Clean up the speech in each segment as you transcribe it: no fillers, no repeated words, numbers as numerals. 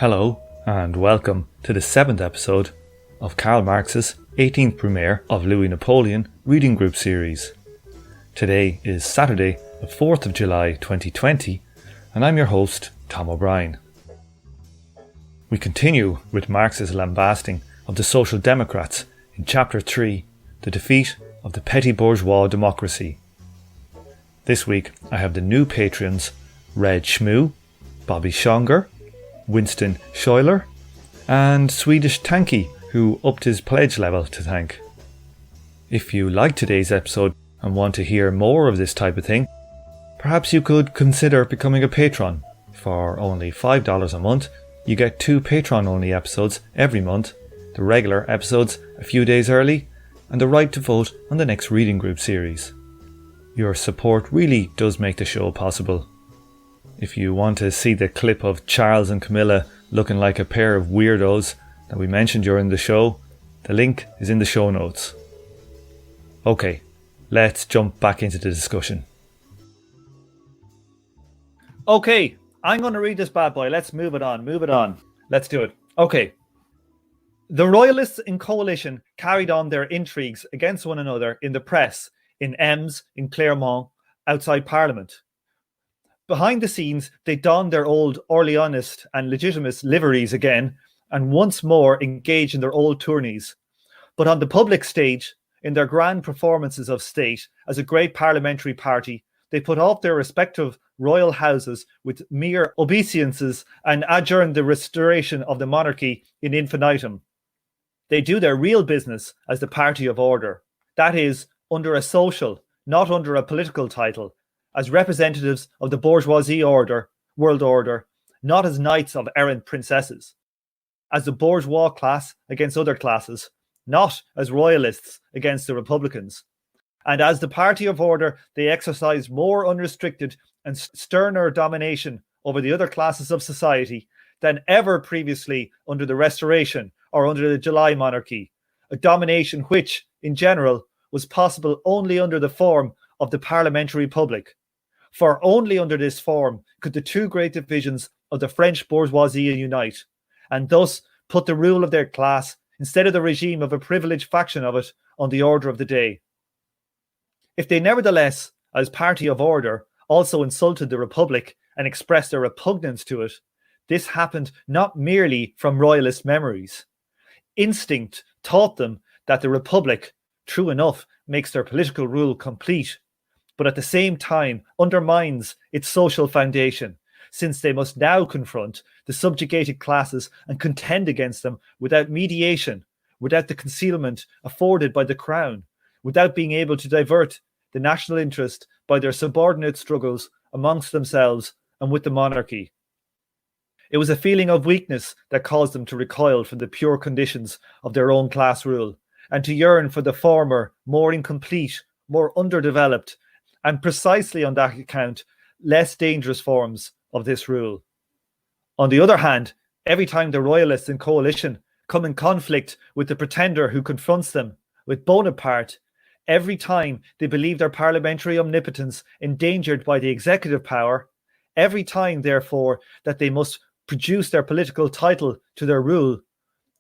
Hello and welcome to the 7th episode of Karl Marx's 18th Brumaire of Louis Napoleon reading group series. Today is Saturday, the 4th of July 2020, and I'm your host, Tom O'Brien. We continue with Marx's lambasting of the Social Democrats in Chapter 3, The Defeat of the Petit Bourgeois Democracy. This week I have the new patrons Red Schmoo, Bobby Schonger, Winston Schuyler, and Swedish Tanky, who upped his pledge level to thank. If you like today's episode and want to hear more of this type of thing, perhaps you could consider becoming a patron. For only $5 a month, you get 2 Patreon-only episodes every month, the regular episodes a few days early, and the right to vote on the next reading group series. Your support really does make the show possible. If you want to see the clip of Charles and Camilla looking like a pair of weirdos that we mentioned during the show, the link is in the show notes. Okay, let's jump back into the discussion. Okay, I'm going to read this bad boy. Let's move it on. Let's do it. Okay. The Royalists in coalition carried on their intrigues against one another in the press, in Ems, in Clermont, outside Parliament. Behind the scenes, they donned their old Orleanist and Legitimist liveries again, and once more engaged in their old tourneys. But on the public stage, in their grand performances of state, as a great parliamentary party, they put off their respective royal houses with mere obeisances and adjourn the restoration of the monarchy in infinitum. They do their real business as the party of order, that is, under a social, not under a political title, as representatives of the bourgeoisie order, world order, not as knights of errant princesses, as the bourgeois class against other classes, not as royalists against the republicans. And as the party of order, they exercise more unrestricted and sterner domination over the other classes of society than ever previously under the Restoration or under the July monarchy, a domination which, in general, was possible only under the form of the parliamentary republic. For only under this form could the two great divisions of the French bourgeoisie unite, and thus put the rule of their class, instead of the regime of a privileged faction of it, on the order of the day. If they nevertheless, as party of order, also insulted the Republic and expressed their repugnance to it, this happened not merely from royalist memories. Instinct taught them that the Republic, true enough, makes their political rule complete, but at the same time undermines its social foundation, since they must now confront the subjugated classes and contend against them without mediation, without the concealment afforded by the crown, without being able to divert the national interest by their subordinate struggles amongst themselves and with the monarchy. It was a feeling of weakness that caused them to recoil from the pure conditions of their own class rule, and to yearn for the former, more incomplete, more underdeveloped, and precisely on that account, less dangerous forms of this rule. On the other hand, every time the royalists in coalition come in conflict with the pretender who confronts them, with Bonaparte, every time they believe their parliamentary omnipotence endangered by the executive power, every time, therefore, that they must produce their political title to their rule,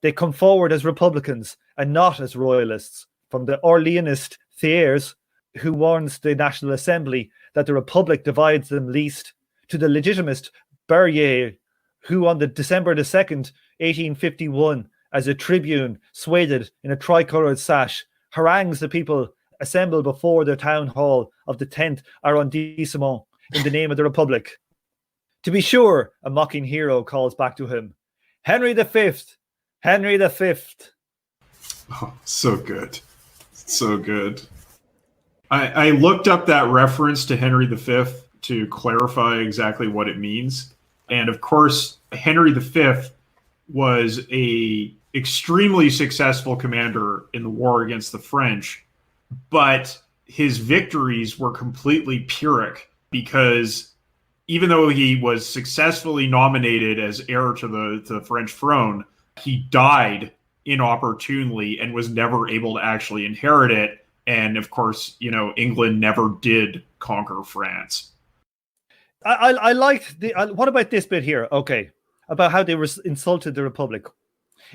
they come forward as republicans and not as royalists, from the Orleanist Thiers, who warns the National Assembly that the Republic divides them least, to the legitimist Berryer, who on the December the 2nd, 1851, as a tribune swathed in a tricoloured sash, harangues the people assembled before the town hall of the 10th arrondissement in the name of the Republic. To be sure, a mocking hero calls back to him, Henry V! Henry V! Oh, so good. So good. I looked up that reference to Henry V to clarify exactly what it means. And of course, Henry V was a extremely successful commander in the war against the French, but his victories were completely Pyrrhic, because even though he was successfully nominated as heir to the French throne, he died inopportunely and was never able to actually inherit it. And of course, England never did conquer France. I liked what about this bit here? Okay. about how they insulted the Republic.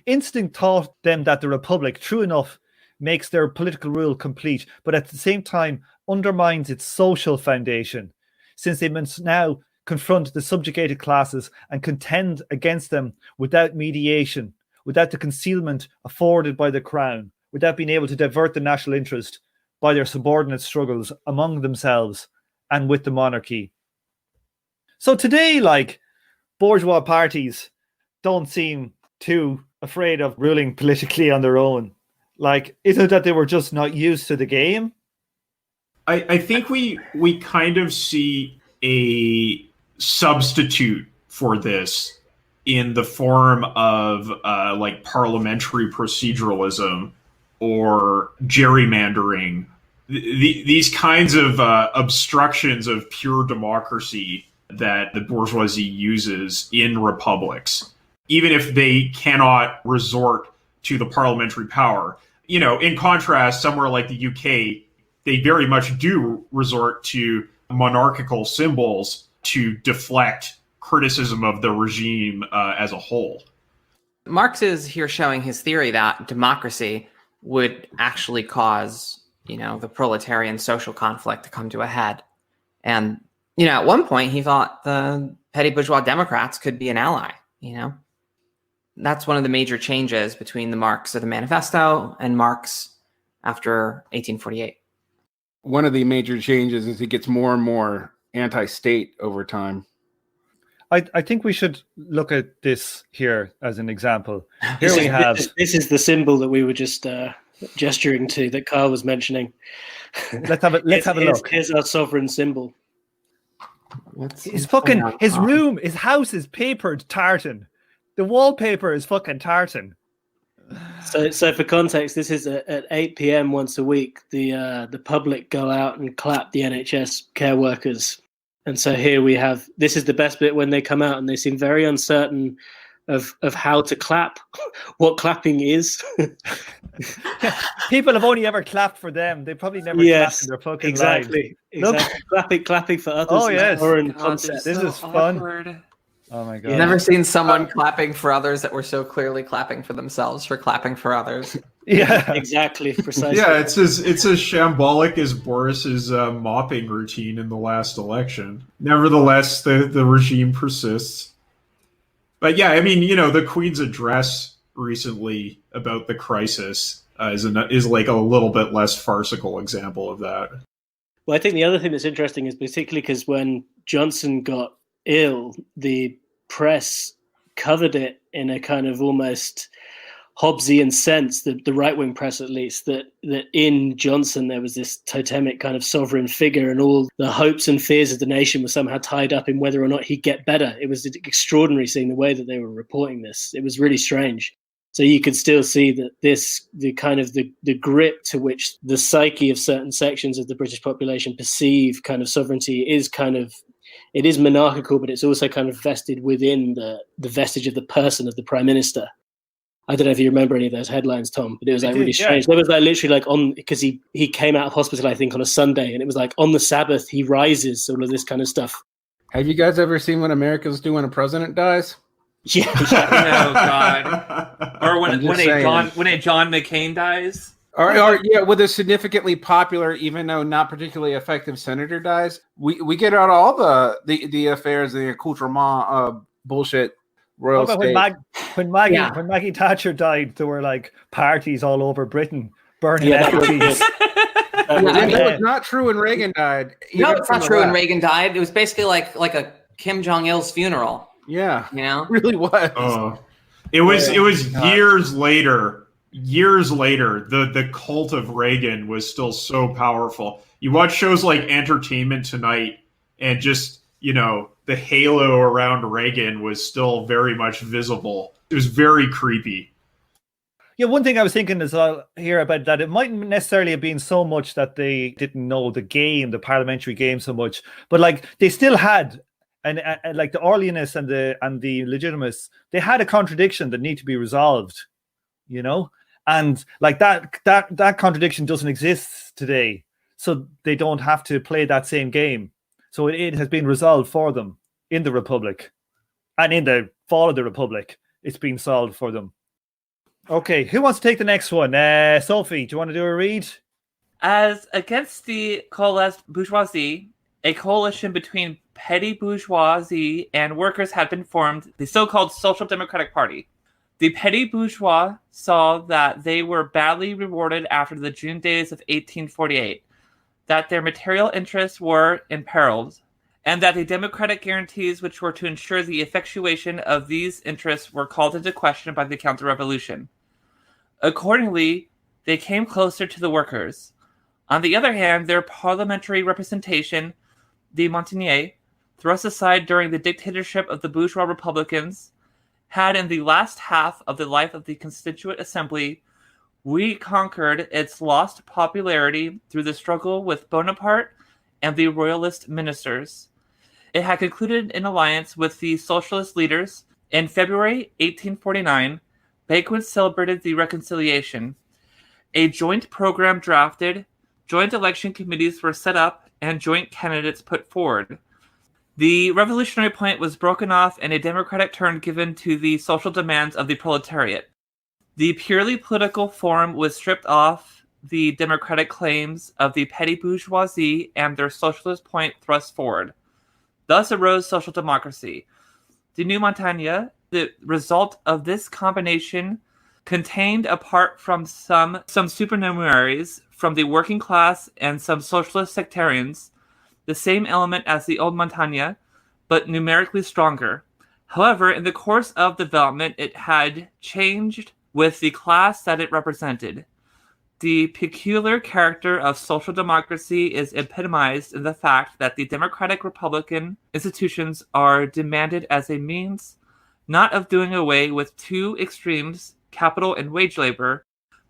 Instinct taught them that the Republic, true enough, makes their political rule complete, but at the same time undermines its social foundation, since they must now confront the subjugated classes and contend against them without mediation, without the concealment afforded by the crown, without being able to divert the national interest by their subordinate struggles among themselves and with the monarchy. So today, like, bourgeois parties don't seem too afraid of ruling politically on their own. Like, is it that they were just not used to the game? I think we kind of see a substitute for this in the form of like parliamentary proceduralism or gerrymandering. These kinds of obstructions of pure democracy that the bourgeoisie uses in republics, even if they cannot resort to the parliamentary power. You know, in contrast, somewhere like the UK, they very much do resort to monarchical symbols to deflect criticism of the regime as a whole. Marx is here showing his theory that democracy would actually cause, you know, the proletarian social conflict to come to a head. And, you know, at one point he thought the Petit Bourgeois Democrats could be an ally, you know. That's one of the major changes between the Marx of the Manifesto and Marx after 1848. One of the major changes is he gets more and more anti-state over time. I think we should look at this here as an example. Here we have... This is the symbol that we were just gesturing to that Carl was mentioning. Let's have a look. Here's our sovereign symbol. His room, his house is papered tartan. The wallpaper is fucking tartan. So for context, this is at 8 p.m. once a week. The public go out and clap the NHS care workers. And so here we have, this is the best bit when they come out and they seem very uncertain of how to clap, what clapping is. People have only ever clapped for them. They probably never clapped in their fucking lives. Exactly. Clapping for others. Oh, yes. This is fun. Oh my God. You've never seen someone clapping for others that were so clearly clapping for themselves for clapping for others. Yeah, exactly, precisely. Yeah, it's as shambolic as Boris's mopping routine in the last election. Nevertheless, the regime persists. But yeah, I mean, you know, the Queen's address recently about the crisis is like a little bit less farcical example of that. Well, I think the other thing that's interesting is particularly because when Johnson got ill, the press covered it in a kind of almost Hobbesian sense, the right-wing press at least, that in Johnson there was this totemic kind of sovereign figure and all the hopes and fears of the nation were somehow tied up in whether or not he'd get better. It was extraordinary seeing the way that they were reporting this. It was really strange. So you could still see that the grip to which the psyche of certain sections of the British population perceive kind of sovereignty is it is monarchical, but it's also kind of vested within the vestige of the person of the prime minister. I don't know if you remember any of those headlines, Tom, but it was like really strange. There was like literally like because he came out of hospital, I think, on a Sunday, and it was like on the Sabbath he rises, all of this kind of stuff. Have you guys ever seen what Americans do when a president dies? Yeah. Oh God. Or when a John McCain dies. Or with a significantly popular, even though not particularly effective senator dies, we get out all the affairs, the accoutrement bullshit. Royal state. When Maggie Thatcher died, there were like parties all over Britain burning effigies. It was not true when Reagan died. No, it's not true when Reagan died. It was basically like a Kim Jong-il's funeral. Yeah, you know, it really was. It was years later. Years later, the cult of Reagan was still so powerful. You watch shows like Entertainment Tonight, and just, you know, the halo around Reagan was still very much visible. It was very creepy. Yeah, one thing I was thinking as well here about that, it mightn't necessarily have been so much that they didn't know the game, the parliamentary game so much, but like they still had, and like the Orleanists and the Legitimists, they had a contradiction that need to be resolved, you know, and like that contradiction doesn't exist today, so they don't have to play that same game. So it has been resolved for them in the Republic. And in the fall of the Republic, it's been solved for them. Okay, who wants to take the next one? Sophie, do you want to do a read? As against the coalesced bourgeoisie, a coalition between petty bourgeoisie and workers had been formed, the so-called Social Democratic Party. The petty bourgeois saw that they were badly rewarded after the June days of 1848, that their material interests were imperiled, and that the democratic guarantees which were to ensure the effectuation of these interests were called into question by the counter-revolution. Accordingly, they came closer to the workers. On the other hand, their parliamentary representation, the Montagnier, thrust aside during the dictatorship of the bourgeois republicans, had in the last half of the life of the Constituent Assembly reconquered its lost popularity through the struggle with Bonaparte and the royalist ministers. It had concluded an alliance with the socialist leaders. In February 1849, banquets celebrated the reconciliation. A joint program drafted, joint election committees were set up, and joint candidates put forward. The revolutionary point was broken off and a democratic turn given to the social demands of the proletariat. The purely political form was stripped off, the democratic claims of the petty bourgeoisie and their socialist point thrust forward. Thus arose social democracy. The new Montaigne, the result of this combination, contained, apart from some supernumeraries from the working class and some socialist sectarians, the same element as the old Montaigne, but numerically stronger. However, in the course of development, it had changed with the class that it represented. The peculiar character of social democracy is epitomized in the fact that the democratic republican institutions are demanded as a means not of doing away with two extremes, capital and wage labor,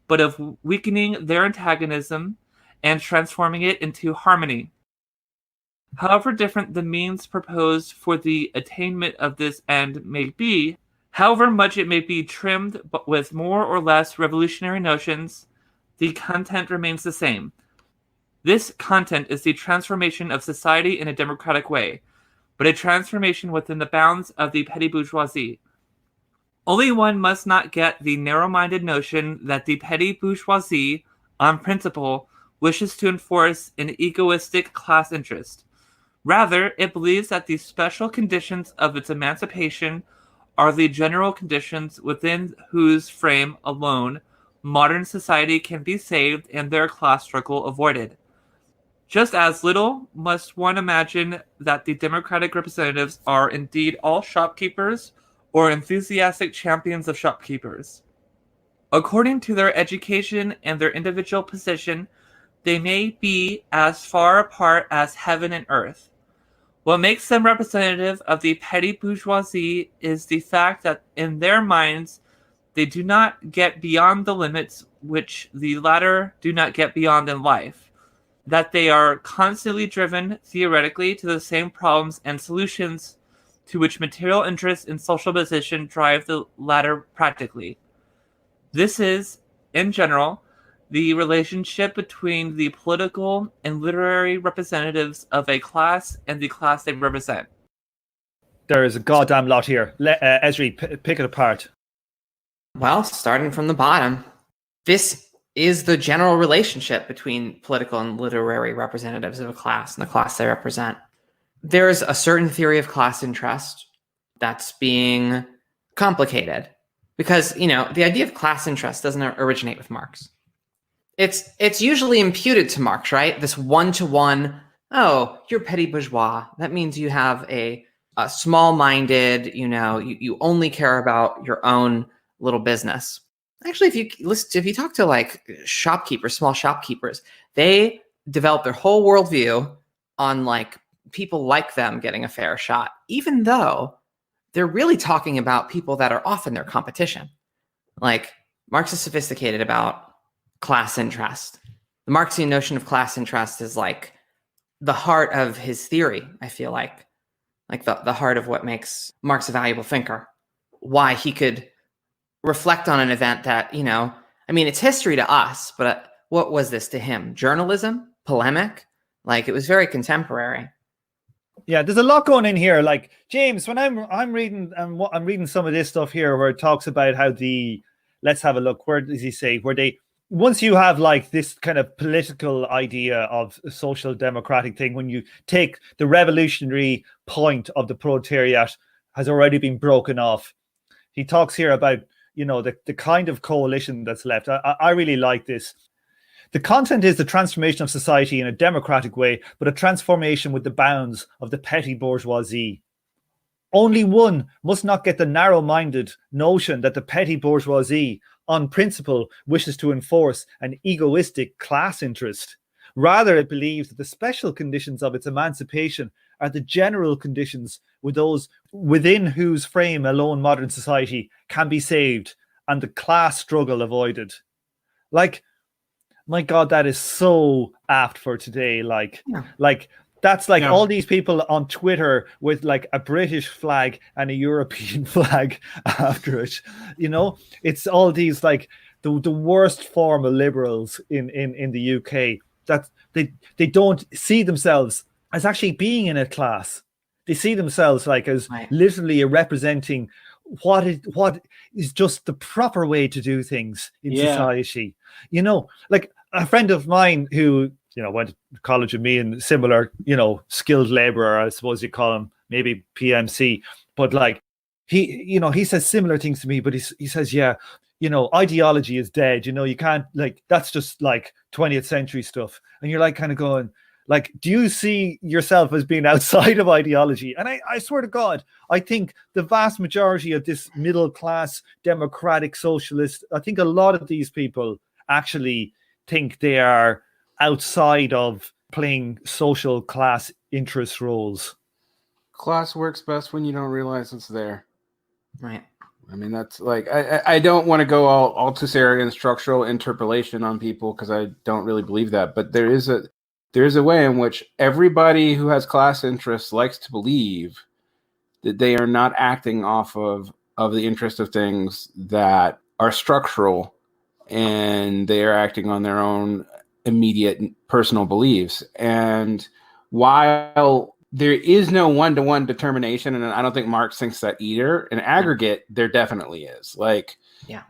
but of weakening their antagonism and transforming it into harmony. However different the means proposed for the attainment of this end may be, however much it may be trimmed with more or less revolutionary notions, the content remains the same. This content is the transformation of society in a democratic way, but a transformation within the bounds of the petty bourgeoisie. Only one must not get the narrow-minded notion that the petty bourgeoisie, on principle, wishes to enforce an egoistic class interest. Rather, it believes that the special conditions of its emancipation are the general conditions within whose frame alone modern society can be saved and their class struggle avoided. Just as little must one imagine that the democratic representatives are indeed all shopkeepers or enthusiastic champions of shopkeepers. According to their education and their individual position, they may be as far apart as heaven and earth. What makes them representative of the petty bourgeoisie is the fact that in their minds they do not get beyond the limits which the latter do not get beyond in life, that they are constantly driven theoretically to the same problems and solutions to which material interest and social position drive the latter practically. This is, in general, the relationship between the political and literary representatives of a class and the class they represent. There is a goddamn lot here. Ezri, pick it apart. Well, starting from the bottom, this is the general relationship between political and literary representatives of a class and the class they represent. There's a certain theory of class interest that's being complicated because, the idea of class interest doesn't originate with Marx. It's usually imputed to Marx, right? This one-to-one, oh, you're petty bourgeois. That means you have a small-minded, you only care about your own little business. Actually, if you talk to like shopkeepers, small shopkeepers, they develop their whole worldview on like people like them getting a fair shot, even though they're really talking about people that are often their competition. Like Marx is sophisticated about class interest. The Marxian notion of class interest is like the heart of his theory, I feel like the heart of what makes Marx a valuable thinker. Why he could reflect on an event that, it's history to us, but what was this to him? Journalism? Polemic? Like, it was very contemporary. Yeah, there's a lot going in here. Like James, when I'm reading and I'm reading some of this stuff here where it talks about how let's have a look. Where does he say where they once you have like this kind of political idea of a social democratic thing, when you take the revolutionary point of the proletariat has already been broken off. He talks here about the kind of coalition that's left. I really like this. The content is the transformation of society in a democratic way, but a transformation with the bounds of the petty bourgeoisie. Only one must not get the narrow-minded notion that the petty bourgeoisie, on principle, wishes to enforce an egoistic class interest. Rather, it believes that the special conditions of its emancipation are the general conditions with those within whose frame alone modern society can be saved and the class struggle avoided. Like, my God, that is so apt for today. That's like all these people on Twitter with like a British flag and a European flag after it. It's all these like the worst form of liberals in the UK that they don't see themselves as actually being in a class. They see themselves like as literally representing what is just the proper way to do things in society. Like a friend of mine who went to college with me and similar, skilled laborer, I suppose you call him, maybe PMC, but like he says similar things to me, but he says, ideology is dead. You can't, like, that's just like 20th century stuff. And you're like kind of going, like, do you see yourself as being outside of ideology? And I swear to God, I think the vast majority of this middle class, democratic, socialist, I think a lot of these people actually think they are outside of playing social class interest roles. Class works best when you don't realize it's there. Right. I mean, that's like, I don't want to go all Tusarian structural interpolation on people because I don't really believe that. But there is a way in which everybody who has class interests likes to believe that they are not acting off of the interest of things that are structural, and they are acting on their own immediate personal beliefs. And while there is no one-to-one determination, and I don't think Marx thinks that either, in aggregate, there definitely is. Like,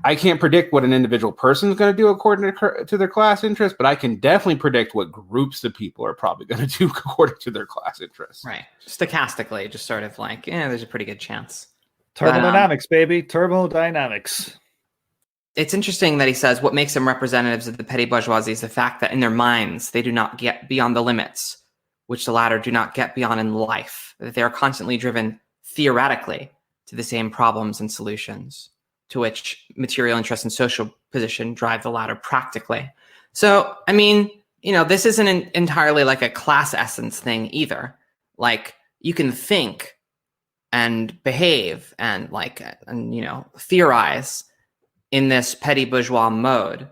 I can't predict what an individual person is going to do according to their class interest, but I can definitely predict what groups of people are probably going to do according to their class interests. Right. Stochastically, just sort of like, there's a pretty good chance. Thermodynamics, baby. Thermodynamics. It's interesting that he says what makes them representatives of the petty bourgeoisie is the fact that in their minds, they do not get beyond the limits, which the latter do not get beyond in life, that they are constantly driven theoretically to the same problems and solutions, to which material interest and social position drive the latter practically. So, I mean, this isn't entirely like a class essence thing either. Like, you can think and behave and theorize in this petty bourgeois mode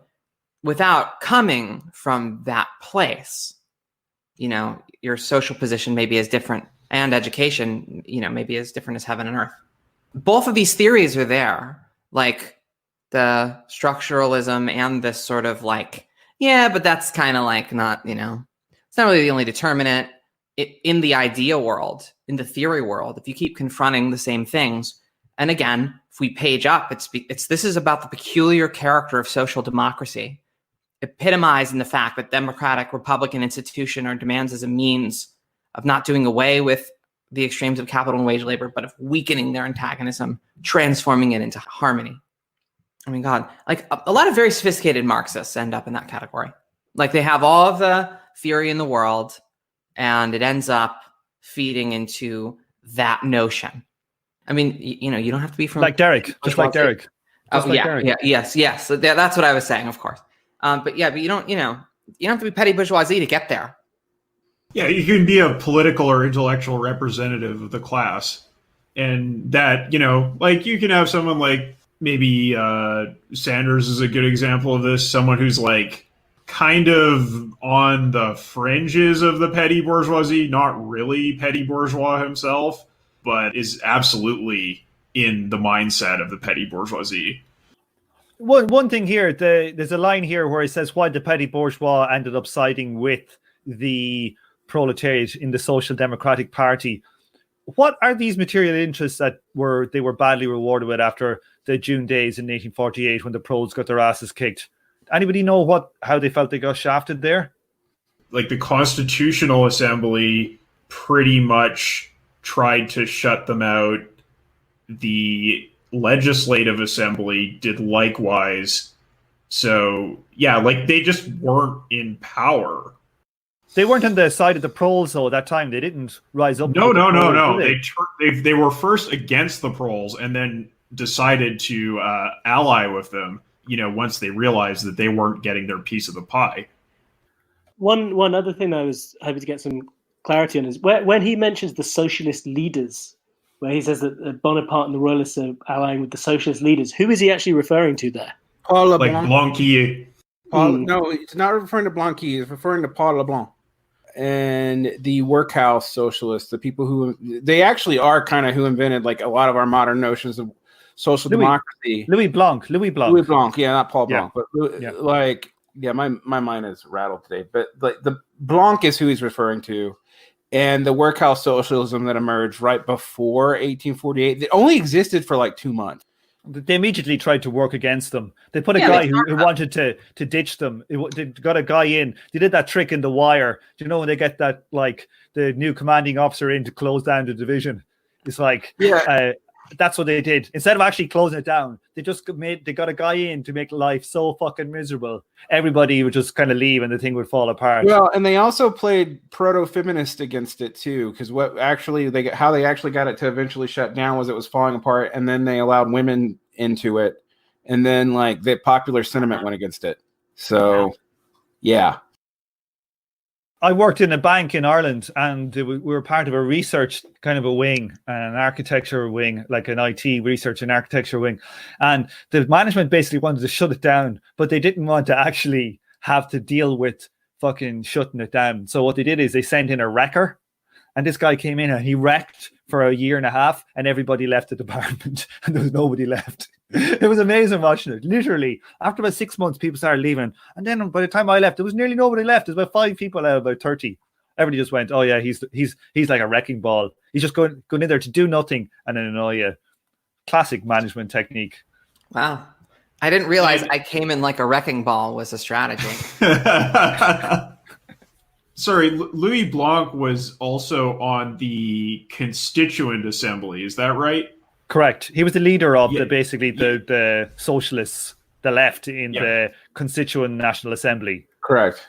without coming from that place. Your social position may be as different, and education, maybe as different as heaven and earth. Both of these theories are there, like the structuralism and this sort of like, but that's kind of like not, it's not really the only determinant. In the idea world, in the theory world, if you keep confronting the same things, and again, if we page up, this is about the peculiar character of social democracy, epitomized in the fact that democratic republican institution are demands as a means of not doing away with the extremes of capital and wage labor, but of weakening their antagonism, transforming it into harmony. I mean, God, like a lot of very sophisticated Marxists end up in that category. Like they have all of the theory in the world, and it ends up feeding into that notion. I mean, you don't have to be from like Derick, just like Derick. Yes. So that's what I was saying, of course. But you don't have to be petty bourgeoisie to get there. Yeah, you can be a political or intellectual representative of the class. And that, like you can have someone like maybe Sanders is a good example of this, someone who's like kind of on the fringes of the petty bourgeoisie, not really petty bourgeois himself, but is absolutely in the mindset of the petty bourgeoisie. One thing here, there's a line here where he says why the petty bourgeois ended up siding with the proletariat in the Social Democratic Party. What are these material interests that they were badly rewarded with after the June days in 1848 when the proles got their asses kicked? Anybody know how they felt they got shafted there? Like the Constitutional Assembly pretty much tried to shut them out. The Legislative Assembly did likewise. So, yeah, like they just weren't in power. They weren't on the side of the proles, though, at that time. They didn't rise up. No. They were first against the proles and then decided to ally with them, once they realized that they weren't getting their piece of the pie. One other thing I was hoping to get some clarity on is when he mentions the socialist leaders, where he says that Bonaparte and the Royalists are allying with the socialist leaders, who is he actually referring to there? Paul Like LeBlanc. Blanqui. No, it's not referring to Blanqui. It's referring to Paul LeBlanc and the workhouse socialists, the people who they actually are kind of who invented like a lot of our modern notions of social democracy. Louis Blanc. Yeah, not Paul Blanc, but my mind is rattled today. But like the Blanc is who he's referring to, and the workhouse socialism that emerged right before 1848. It only existed for like 2 months. They immediately tried to work against them. They put a guy who wanted to ditch them. They got a guy in. They did that trick in The Wire. Do you know when they get that, like, the new commanding officer in to close down the division? It's like, that's what they did. Instead of actually closing it down, they got a guy in to make life so fucking miserable. Everybody would just kind of leave and the thing would fall apart. Well, and they also played proto-feminist against it too, because how they actually got it to eventually shut down was it was falling apart, and then they allowed women into it, and then like the popular sentiment went against it. So, yeah. I worked in a bank in Ireland, and we were part of a research kind of a wing, an architecture wing, like an IT research and architecture wing. And the management basically wanted to shut it down, but they didn't want to actually have to deal with fucking shutting it down. So what they did is they sent in a wrecker, and this guy came in and he wrecked for a year and a half, and everybody left the department, and there was nobody left. It was amazing watching it. Literally, after about 6 months, people started leaving, and then by the time I left, there was nearly nobody left. There was about 5 people out of about 30. Everybody just went, "Oh yeah, he's like a wrecking ball. He's just going in there to do nothing and then annoy you." Classic management technique. Wow, I didn't realize I came in like a wrecking ball was a strategy. Sorry, Louis Blanc was also on the Constituent Assembly. Is that right? Correct. He was the leader of the socialists, the left in the Constituent National Assembly. Correct.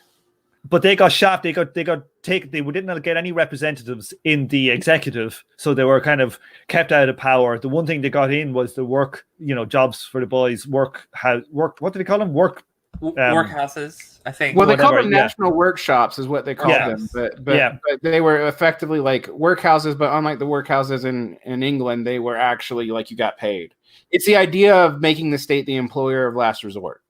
But they got shafted. They got taken. They didn't get any representatives in the executive, so they were kind of kept out of power. The one thing they got in was the work, jobs for the boys. Work. What do they call them? Workhouses, I think. Well, they call them national workshops, is what they call them. But they were effectively like workhouses, but unlike the workhouses in England, they were actually like you got paid. It's the idea of making the state the employer of last resort.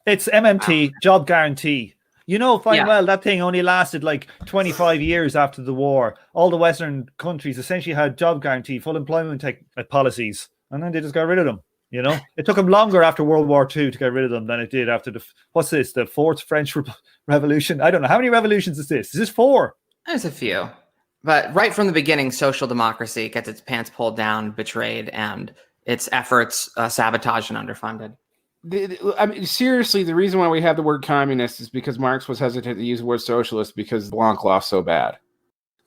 It's MMT, job guarantee. Well, that thing only lasted like 25 years after the war. All the Western countries essentially had job guarantee, full employment policies, and then they just got rid of them. It took them longer after World War II to get rid of them than it did after the Fourth French Revolution. I don't know. How many revolutions is this? Is this 4? There's a few. But right from the beginning, social democracy gets its pants pulled down, betrayed, and its efforts sabotaged and underfunded. Seriously, the reason why we have the word communist is because Marx was hesitant to use the word socialist because Blanc lost so bad.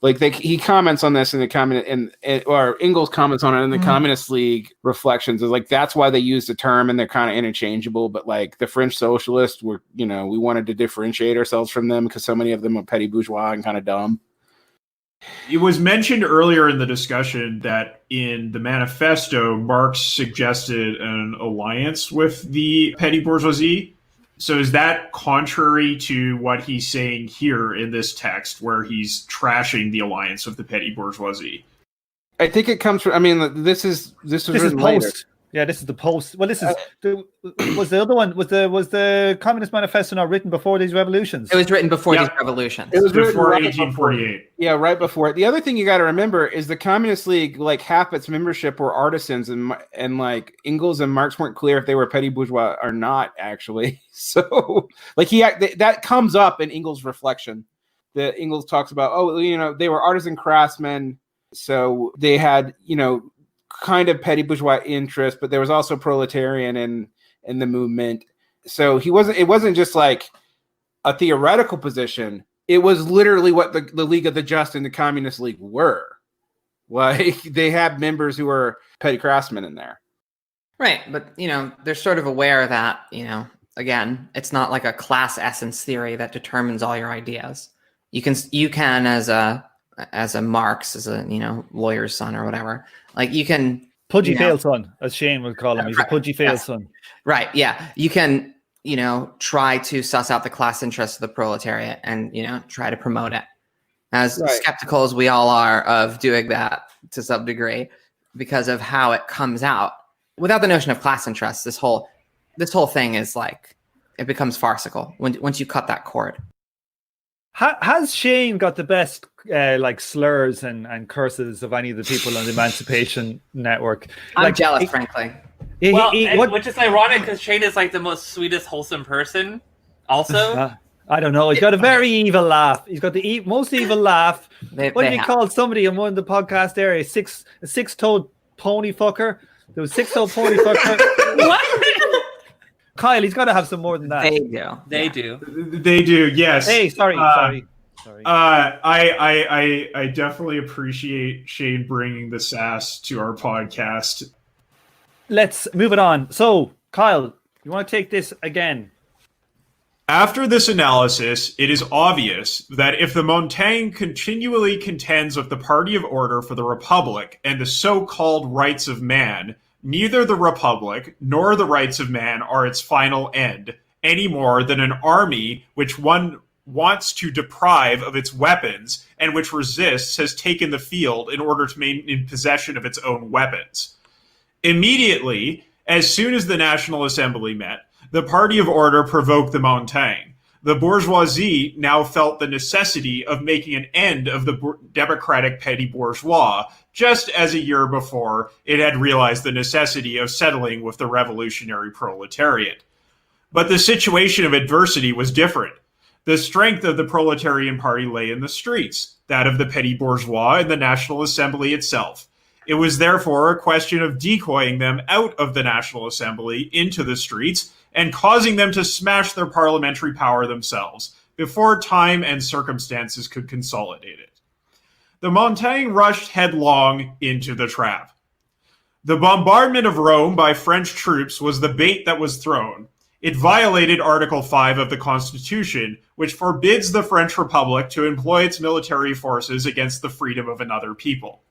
Like he comments on this in the communist, or Engels comments on it in the Communist League reflections. Is like that's why they use the term and they're kind of interchangeable. But like the French socialists were, we wanted to differentiate ourselves from them because so many of them are petty bourgeois and kind of dumb. It was mentioned earlier in the discussion that in the manifesto, Marx suggested an alliance with the petty bourgeoisie. So is that contrary to what he's saying here in this text, where he's trashing the alliance of the petty bourgeoisie? I think it comes from. This is post. Later. Yeah, this is the post. Well, this is was the other one. Was the Communist Manifesto not written before these revolutions? It was written before these revolutions. It was before 1848. Yeah, right before it. The other thing you got to remember is the Communist League, like half its membership were artisans, and like Engels and Marx weren't clear if they were petty bourgeois or not. Actually, so like that comes up in Engels' reflection. that Engels talks about, they were artisan craftsmen, so they had, kind of petty bourgeois interest, but there was also proletarian in the movement. So it wasn't just like a theoretical position. It was literally what the League of the Just and the Communist League were. Like, they had members who were petty craftsmen in there. Right, but they're sort of aware that, again, it's not like a class essence theory that determines all your ideas. You can as a Marx, as a lawyer's son or whatever, like you can pudgy fail son, as Shane would call him. He's a pudgy fail son. Right, yeah. You can try to suss out the class interests of the proletariat and try to promote it. As skeptical as we all are of doing that to some degree, because of how it comes out. Without the notion of class interests, this whole thing is like, it becomes farcical once you cut that cord. Has Shane got the best slurs and curses of any of the people on the Emancipation Network? I'm jealous, frankly. Which is ironic because Shane is like the most sweetest, wholesome person. Also, I don't know. He's got a very evil laugh. He's got the most evil laugh. What did he call somebody in one of the podcast areas? A six-toed pony fucker. There was six-toed pony fucker. What? Kyle, he's got to have some more than that. They do. They do. Yes. Hey, sorry. I definitely appreciate Shane bringing the sass to our podcast. Let's move it on. So, Kyle, you want to take this again? After this analysis, it is obvious that if the Montaigne continually contends with the party of order for the Republic and the so-called rights of man, neither the Republic nor the rights of man are its final end, any more than an army which one wants to deprive of its weapons and which resists has taken the field in order to remain in possession of its own weapons. Immediately, as soon as the National Assembly met, the party of order provoked the Montaigne. The bourgeoisie now felt the necessity of making an end of the democratic petty bourgeois, just as a year before it had realized the necessity of settling with the revolutionary proletariat. But the situation of adversity was different. The strength of the proletarian party lay in the streets, that of the petty bourgeois in the National Assembly itself. It was therefore a question of decoying them out of the National Assembly into the streets and causing them to smash their parliamentary power themselves before time and circumstances could consolidate it. The Montaigne rushed headlong into the trap. The bombardment of Rome by French troops was the bait that was thrown. It violated Article 5 of the Constitution, which forbids the French Republic to employ its military forces against the freedom of another people.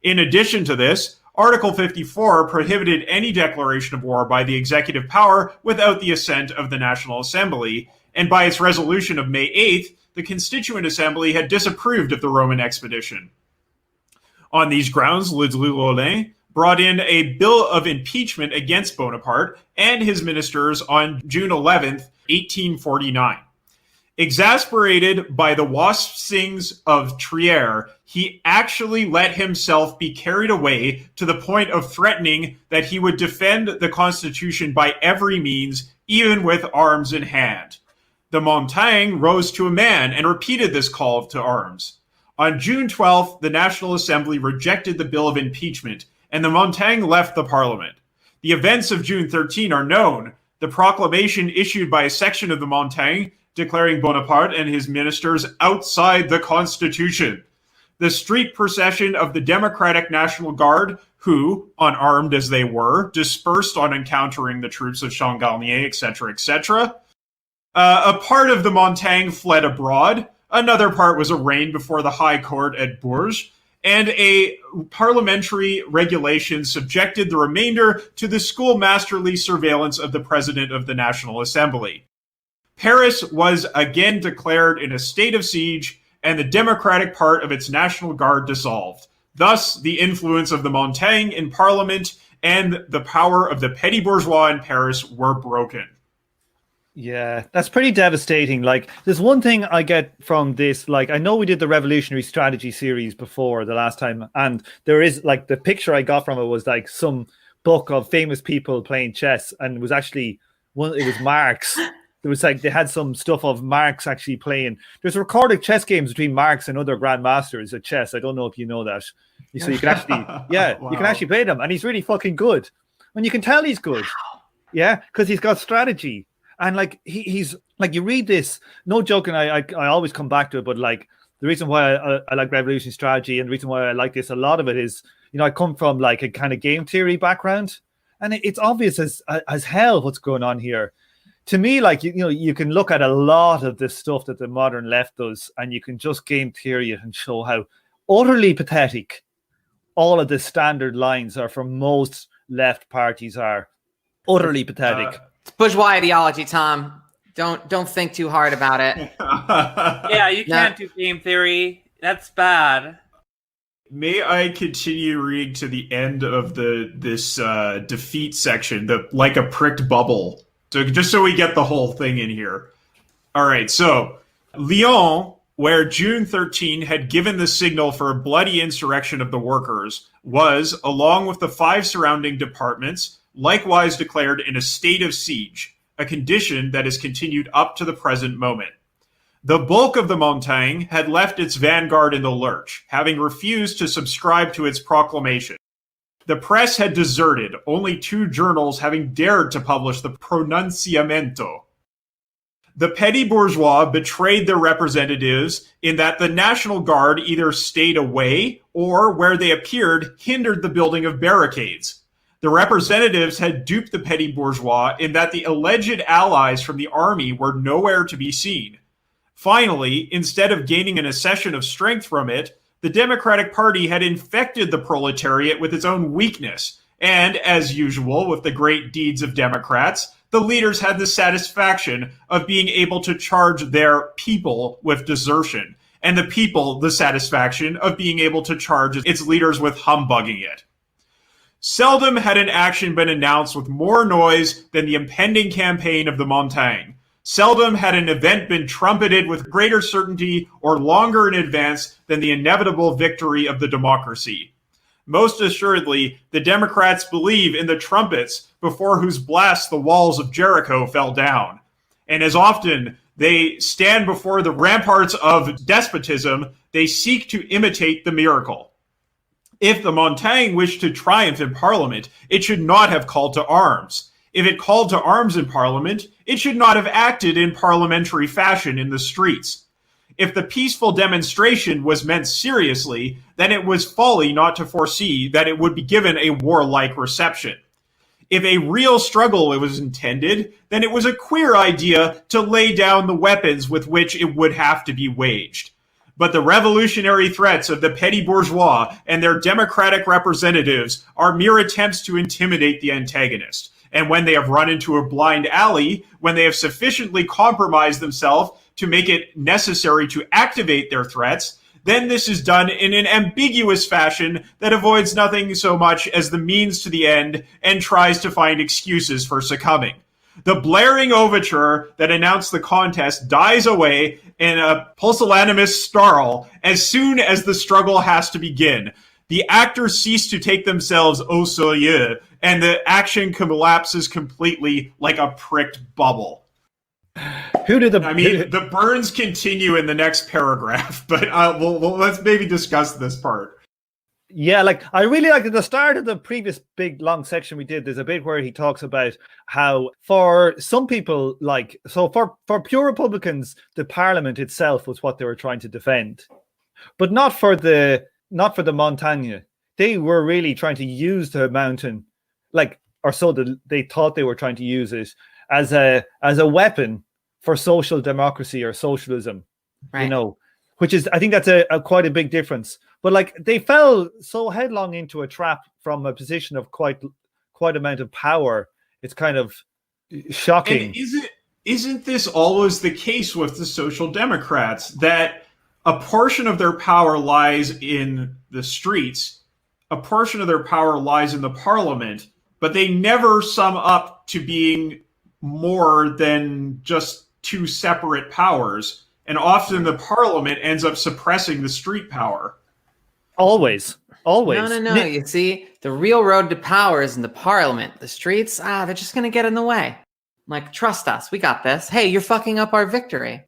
In addition to this, Article 54 prohibited any declaration of war by the executive power without the assent of the National Assembly, and by its resolution of May 8th, the Constituent Assembly had disapproved of the Roman expedition. On these grounds, Ledru-Rollin brought in a bill of impeachment against Bonaparte and his ministers on June 11th, 1849. Exasperated by the waspsings of Trier, he actually let himself be carried away to the point of threatening that he would defend the Constitution by every means, even with arms in hand. The Montaigne rose to a man and repeated this call to arms. On June 12th, the National Assembly rejected the bill of impeachment, and the Montaigne left the Parliament. The events of June 13 are known. The proclamation issued by a section of the Montaigne declaring Bonaparte and his ministers outside the Constitution. The street procession of the Democratic National Guard, who, unarmed as they were, dispersed on encountering the troops of Changarnier, etc., etc. A part of the Montaigne fled abroad. Another part was arraigned before the High Court at Bourges, and a parliamentary regulation subjected the remainder to the schoolmasterly surveillance of the President of the National Assembly. Paris was again declared in a state of siege, and the democratic part of its National Guard dissolved. Thus, the influence of the Montaigne in Parliament and the power of the petty bourgeois in Paris were broken. Yeah, that's pretty devastating. Like, there's one thing I get from this. Like, I know we did the Revolutionary Strategy series before the last time, and there is, like, the picture I got from it was like some book of famous people playing chess, and it was actually it was Marx. There was like they had some stuff of Marx actually playing. There's recorded chess games between Marx and other grandmasters at chess. I don't know if you know that. So you can actually, Wow. you can actually play them, and he's really fucking good. And you can tell he's good, because he's got strategy. And like he's like, you read this, no joking. I always come back to it, but like the reason why I like revolutionary strategy and the reason why I like this, a lot of it is, I come from like a kind of game theory background, and it's obvious as hell what's going on here. To me, like, you can look at a lot of this stuff that the modern left does, and you can just game theory it and show how utterly pathetic all of the standard lines are for most left parties are. Utterly pathetic. It's bourgeois ideology, Tom. Don't think too hard about it. Yeah, you can't do game theory. That's bad. May I continue reading to the end of this defeat section, like a pricked bubble? So just so we get the whole thing in here. All right, so Lyon, where June 13 had given the signal for a bloody insurrection of the workers, was, along with the 5 surrounding departments, likewise declared in a state of siege, a condition that has continued up to the present moment. The bulk of the Montagne had left its vanguard in the lurch, having refused to subscribe to its proclamation. The press had deserted, only 2 journals having dared to publish the pronunciamento. The petty bourgeois betrayed their representatives in that the National Guard either stayed away or, where they appeared, hindered the building of barricades. The representatives had duped the petty bourgeois in that the alleged allies from the army were nowhere to be seen. Finally, instead of gaining an accession of strength from it, the Democratic Party had infected the proletariat with its own weakness, and, as usual with the great deeds of Democrats, the leaders had the satisfaction of being able to charge their people with desertion, and the people the satisfaction of being able to charge its leaders with humbugging it. Seldom had an action been announced with more noise than the impending campaign of the Montagne. Seldom had an event been trumpeted with greater certainty or longer in advance than the inevitable victory of the democracy. Most assuredly, the Democrats believe in the trumpets before whose blast the walls of Jericho fell down. And as often they stand before the ramparts of despotism, they seek to imitate the miracle. If the Montagne wished to triumph in Parliament, it should not have called to arms. If it called to arms in Parliament, it should not have acted in parliamentary fashion in the streets. If the peaceful demonstration was meant seriously, then it was folly not to foresee that it would be given a warlike reception. If a real struggle was intended, then it was a queer idea to lay down the weapons with which it would have to be waged. But the revolutionary threats of the petty bourgeois and their democratic representatives are mere attempts to intimidate the antagonist. And when they have run into a blind alley, when they have sufficiently compromised themselves to make it necessary to activate their threats, then this is done in an ambiguous fashion that avoids nothing so much as the means to the end and tries to find excuses for succumbing. The blaring overture that announced the contest dies away in a pusillanimous snarl as soon as the struggle has to begin. The actors cease to take themselves au sérieux, and the action collapses completely like a pricked bubble. The burns continue in the next paragraph, but let's maybe discuss this part. Yeah, like I really like at the start of the previous big long section we did, there's a bit where he talks about how for some people, for pure Republicans, the Parliament itself was what they were trying to defend, but not for the Montagne. They were really trying to use the mountain, they thought they were trying to use it as a weapon for social democracy or socialism, right. Which is, I think that's a quite a big difference. But they fell so headlong into a trap from a position of quite amount of power. It's kind of shocking. And isn't this always the case with the Social Democrats, that a portion of their power lies in the streets, a portion of their power lies in the Parliament, but they never sum up to being more than just 2 separate powers, and often the Parliament ends up suppressing the street power. Always. No. You see, the real road to power is in the Parliament. The streets, they're just going to get in the way. Like, trust us, we got this. Hey, you're fucking up our victory.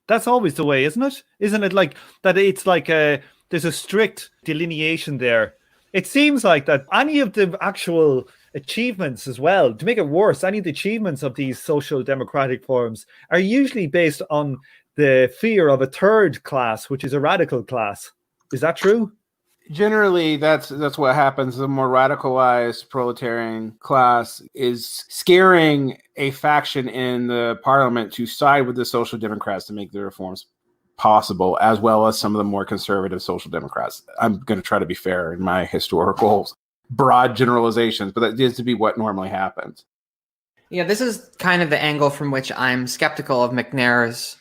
That's always the way, isn't it? Isn't it like that? It's like there's a strict delineation there. It seems like that any of the actual achievements as well, to make it worse, any of the achievements of these social democratic forms are usually based on the fear of a third class, which is a radical class. Is that true? Generally, that's what happens. The more radicalized proletarian class is scaring a faction in the parliament to side with the social democrats to make the reforms possible, as well as some of the more conservative social democrats. I'm going to try to be fair in my historical broad generalizations, but that tends to be what normally happens. Yeah, this is kind of the angle from which I'm skeptical of McNair's,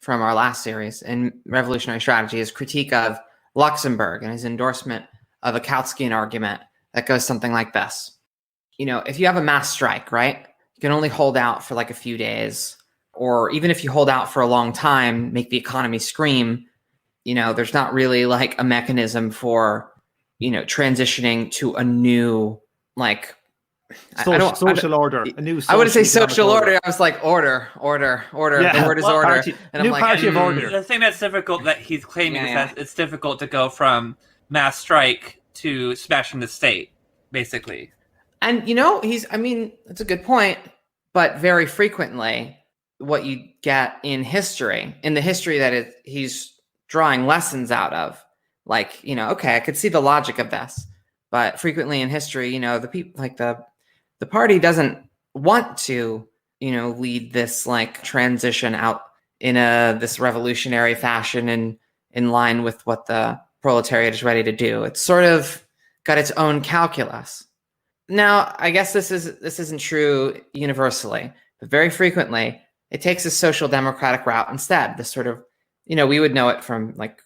from our last series, in Revolutionary Strategy, his critique of Luxembourg and his endorsement of a Kautskian argument that goes something like this. If you have a mass strike, right, you can only hold out for like a few days, or even if you hold out for a long time, make the economy scream, there's not really like a mechanism for, transitioning to a new, like, social order, a new. I would say social order. I was like order. Yeah. The word is order. Party, and new I'm like, party of order. The thing that's difficult that he's claiming is that it's difficult to go from mass strike to smashing the state, basically. And it's a good point, but very frequently what you get in the history that he's drawing lessons out of, like, okay, I could see the logic of this, but frequently in history, the people, like the party doesn't want to, lead this like transition out in this revolutionary fashion and in line with what the proletariat is ready to do. It's sort of got its own calculus. Now, I guess this isn't true universally, but very frequently it takes a social democratic route instead. This sort of, we would know it from like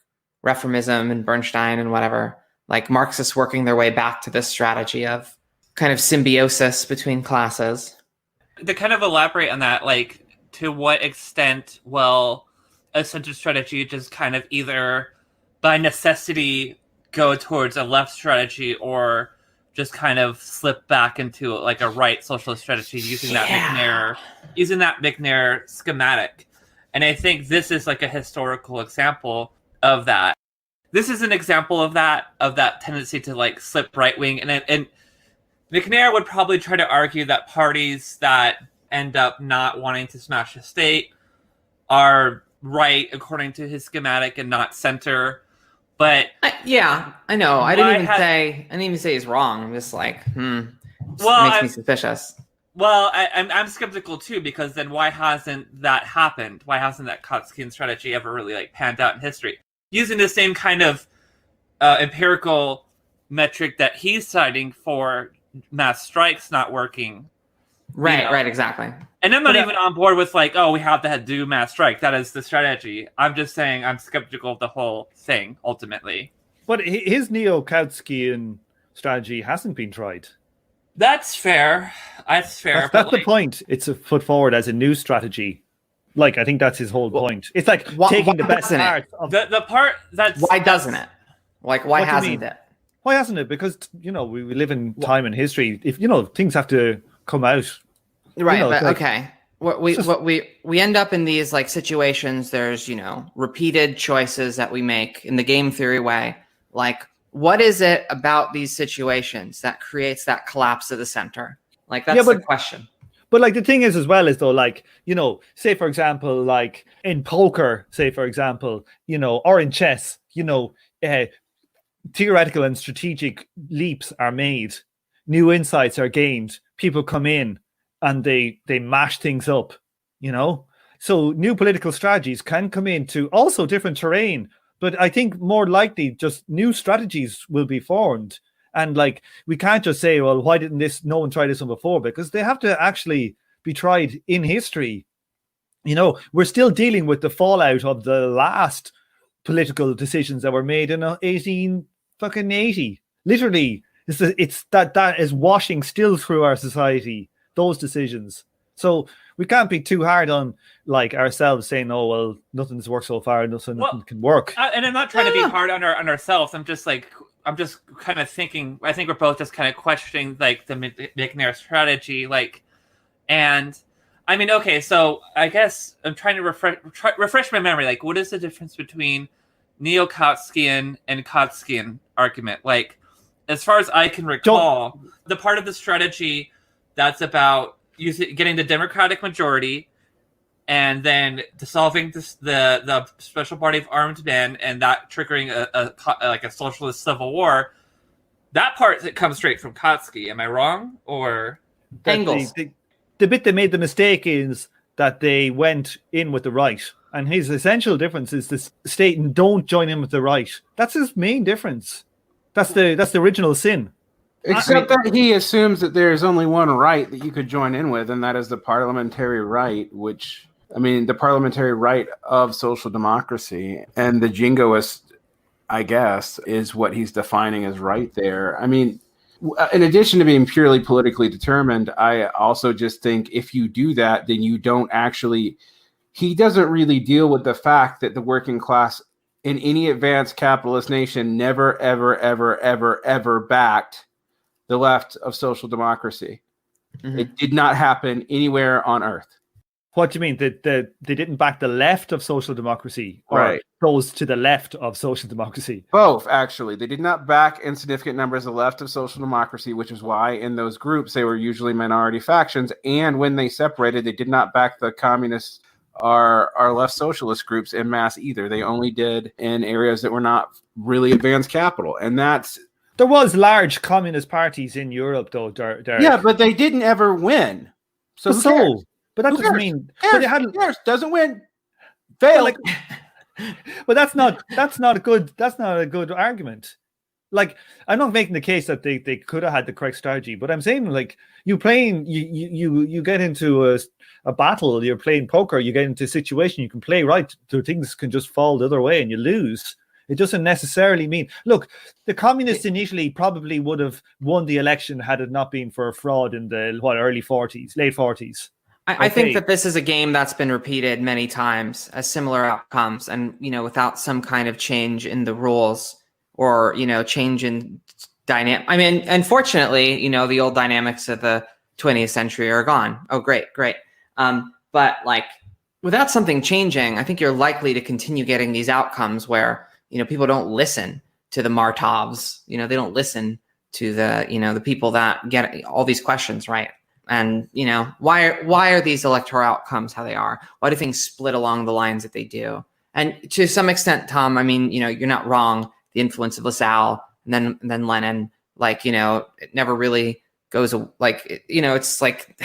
reformism and Bernstein and whatever, like Marxists working their way back to this strategy of kind of symbiosis between classes. To kind of elaborate on that, like, to what extent will a center strategy just kind of either by necessity go towards a left strategy or just kind of slip back into like a right socialist strategy using that McNair schematic. And I think this is like a historical example of that. This is an example of that tendency to like slip right wing. And McNair would probably try to argue that parties that end up not wanting to smash the state are right according to his schematic and not center. But I know. I didn't even say he's wrong. I'm just like, makes me suspicious. Well, I'm skeptical too, because then why hasn't that happened? Why hasn't that Kautskian strategy ever really like panned out in history? Using the same kind of empirical metric that he's citing for mass strikes not working. Right, exactly. And I'm not even on board with like, we have to do mass strike. That is the strategy. I'm just saying I'm skeptical of the whole thing, ultimately. But his neo-Kautskian strategy hasn't been tried. That's fair. That's the point. It's put forward as a new strategy. Like, I think that's his whole point. It's like taking the best part of the part that's... Why doesn't it? Like, why hasn't it? Why hasn't it? Because, we live in time and history. If, things have to come out. Right, but like, okay. We end up in these like situations. There's, repeated choices that we make in the game theory way. Like, what is it about these situations that creates that collapse of the center? Like, that's the question. But like the thing is as well is though, like, say for example, like in poker, say for example, or in chess, theoretical and strategic leaps are made, new insights are gained, people come in and they mash things up, So new political strategies can come into also different terrain, but I think more likely just new strategies will be formed. And like, we can't just say, well, why didn't no one try this one before? Because they have to actually be tried in history. We're still dealing with the fallout of the last political decisions that were made in 1880. Literally, it's that is washing still through our society, those decisions. So we can't be too hard on like ourselves saying, oh, well, nothing's worked so far, nothing can work. And I'm not trying to be hard on ourselves. I'm just kind of thinking, I think we're both just kind of questioning like the McNair strategy, like, and I mean, okay, so I guess I'm trying to refresh my memory. Like, what is the difference between neo-Kautsky and Kautsky argument? Like, as far as I can recall, the part of the strategy that's about getting the Democratic majority and then dissolving the Special Party of Armed Men and that triggering a socialist civil war, that part that comes straight from Kautsky. Am I wrong? Or Engels. The bit they made the mistake is that they went in with the right. And his essential difference is this stating, don't join in with the right. That's his main difference. That's the original sin. Except that he assumes that there's only one right that you could join in with, and that is the parliamentary right, which, I mean, the parliamentary right of social democracy. And the jingoist, I guess, is what he's defining as right there. I mean, in addition to being purely politically determined, I also just think if you do that, then you don't actually... He doesn't really deal with the fact that the working class in any advanced capitalist nation never, ever, ever, ever, ever backed the left of social democracy. Mm-hmm. It did not happen anywhere on earth. What do you mean? They didn't back the left of social democracy, or right? Those to the left of social democracy? Both, actually. They did not back in significant numbers the left of social democracy, which is why in those groups they were usually minority factions. And when they separated, they did not back the communists or left socialist groups en masse either. They only did in areas that were not really advanced capital, and that's... There was large communist parties in Europe, though, Derick. Yeah, but they didn't ever win. So but that doesn't mean. But they hadn't. Doesn't win. Failed. But that's not a good argument. Like, I'm not making the case that they could have had the correct strategy, but I'm saying, like, you get into a battle, you're playing poker, you get into a situation, you can play right, so things can just fall the other way and you lose. It doesn't necessarily mean... Look, the communists in Italy probably would have won the election had it not been for a fraud in the early 40s, late 40s. I think that this is a game that's been repeated many times as similar outcomes, and without some kind of change in the rules or change in dynamic. I mean, unfortunately, the old dynamics of the 20th century are gone. Oh, great. But like, without something changing, I think you're likely to continue getting these outcomes where people don't listen to the Martovs. They don't listen to the people that get all these questions right. And why are these electoral outcomes how they are? Why do things split along the lines that they do? And to some extent, Tom, I mean, you're not wrong. The influence of LaSalle and then Lenin, it never really goes it's like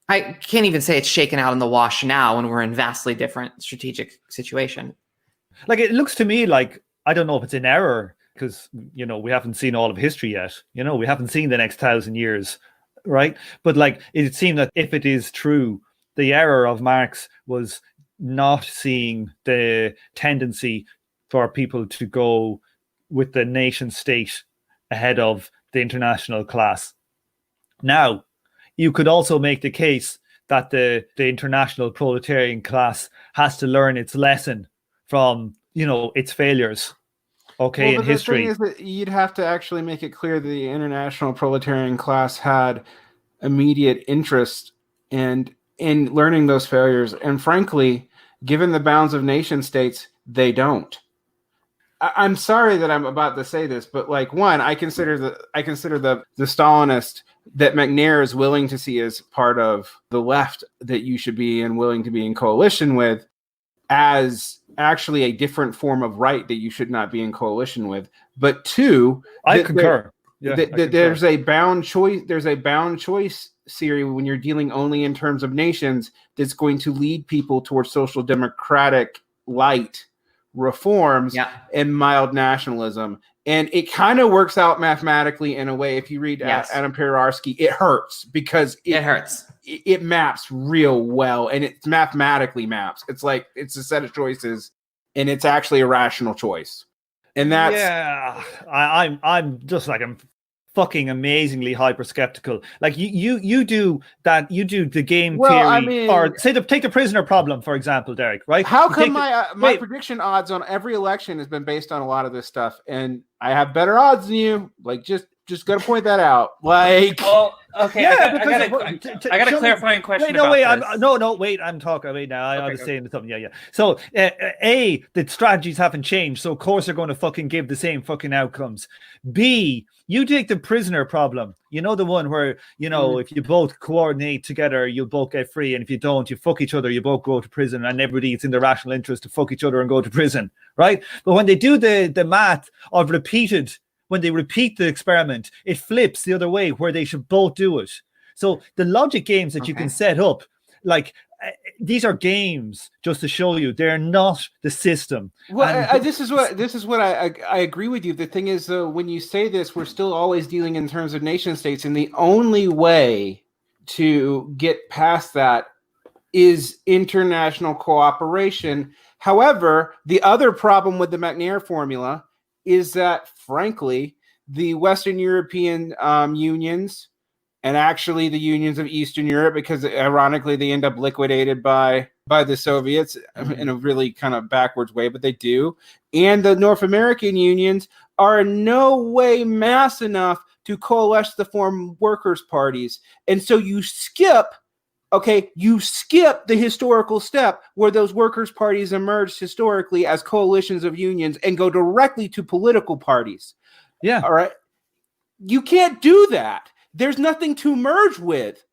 I can't even say it's shaken out in the wash now when we're in vastly different strategic situation. Like, it looks to me like, I don't know if it's an error because, we haven't seen all of history yet. We haven't seen the next 1,000 years. Right. But like, it seemed that if it is true, the error of Marx was not seeing the tendency for people to go with the nation state ahead of the international class. Now, you could also make the case that the international proletarian class has to learn its lesson from, its failures. In history. The thing is that you'd have to actually make it clear that the international proletarian class had immediate interest in learning those failures. And frankly, given the bounds of nation states, they don't. I'm sorry that I'm about to say this, but like, one, I consider the Stalinist that McNair is willing to see as part of the left that you should be and willing to be in coalition with as actually a different form of right that you should not be in coalition with. But two, I concur. There's a bound choice. There's a bound choice theory when you're dealing only in terms of nations that's going to lead people towards social democratic light reforms and mild nationalism. And it kind of works out mathematically in a way. If you read Adam Perearsky, it hurts because it hurts. It maps real well, and it mathematically maps. It's like it's a set of choices, and it's actually a rational choice. And that's I'm just like, I'm fucking amazingly hyper skeptical. Like you do that. You do the game theory, I mean, or say take the prisoner problem, for example, Derick. Right? How come my prediction odds on every election has been based on a lot of this stuff, and I have better odds than you? Like, just Just gotta point that out. Like, Well, okay. Yeah, I got a clarifying question. Wait, no, about wait. I'm talking. Wait, now I was Okay. saying something. Yeah. So, A, the strategies haven't changed, so of course they're going to fucking give the same fucking outcomes. B, you take the prisoner problem. You know, the one where, you know, if you both coordinate together, you'll both get free, and if you don't, you fuck each other, you both go to prison, and everybody, it's in their rational interest to fuck each other and go to prison, right? But when they do the math of when they repeat the experiment, it flips the other way where they should both do it. So the logic games that you can set up, like these are games just to show you they're not the system. Well, this is what I agree with you. The thing is, though, when you say this, we're still always dealing in terms of nation states, and the only way to get past that is international cooperation. However, the other problem with the McNair formula is that, frankly, the Western European unions, and actually the unions of Eastern Europe, because ironically they end up liquidated by the Soviets in a really kind of backwards way, but they do. And the North American unions are in no way mass enough to coalesce to form workers' parties. And so you skip the historical step where those workers' parties emerged historically as coalitions of unions and go directly to political parties. Yeah. All right. You can't do that. There's nothing to merge with.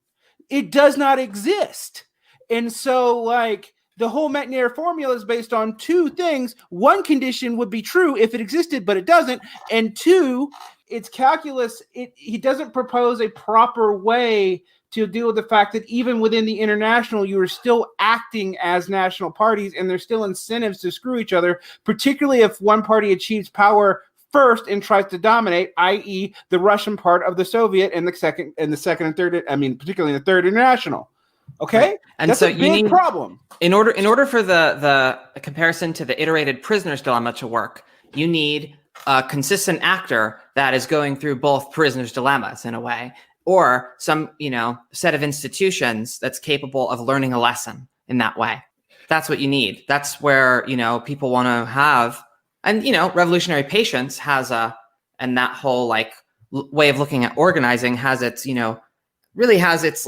It does not exist. And so, like, the whole McNair formula is based on two things. One condition would be true if it existed, but it doesn't. And two, it's calculus. He doesn't propose a proper way to deal with the fact that even within the international, you are still acting as national parties, and there's still incentives to screw each other, particularly if one party achieves power first and tries to dominate, i.e., the Russian part of the Soviet and the second and third. I mean, particularly the third international. Okay, right. And that's so a big problem. In order for the comparison to the iterated prisoner's dilemma to work, you need a consistent actor that is going through both prisoner's dilemmas in a way, or some set of institutions that's capable of learning a lesson in that way. That's what you need. That's where people want to have. And, revolutionary patience and that whole way of looking at organizing has its, really has its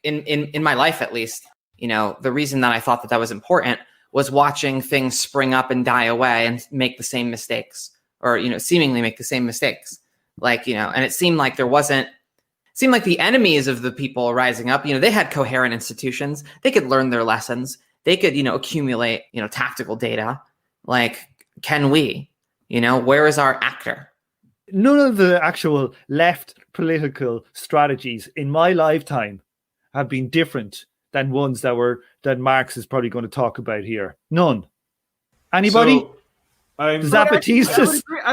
in my life, at least, the reason that I thought that was important was watching things spring up and die away and make the same mistakes or, seemingly make the same mistakes. And it seemed like the enemies of the people rising up, they had coherent institutions. They could learn their lessons. They could, accumulate, tactical data. Can we? Where is our actor? None of the actual left political strategies in my lifetime have been different than ones that Marx is probably going to talk about here. None. Anybody? I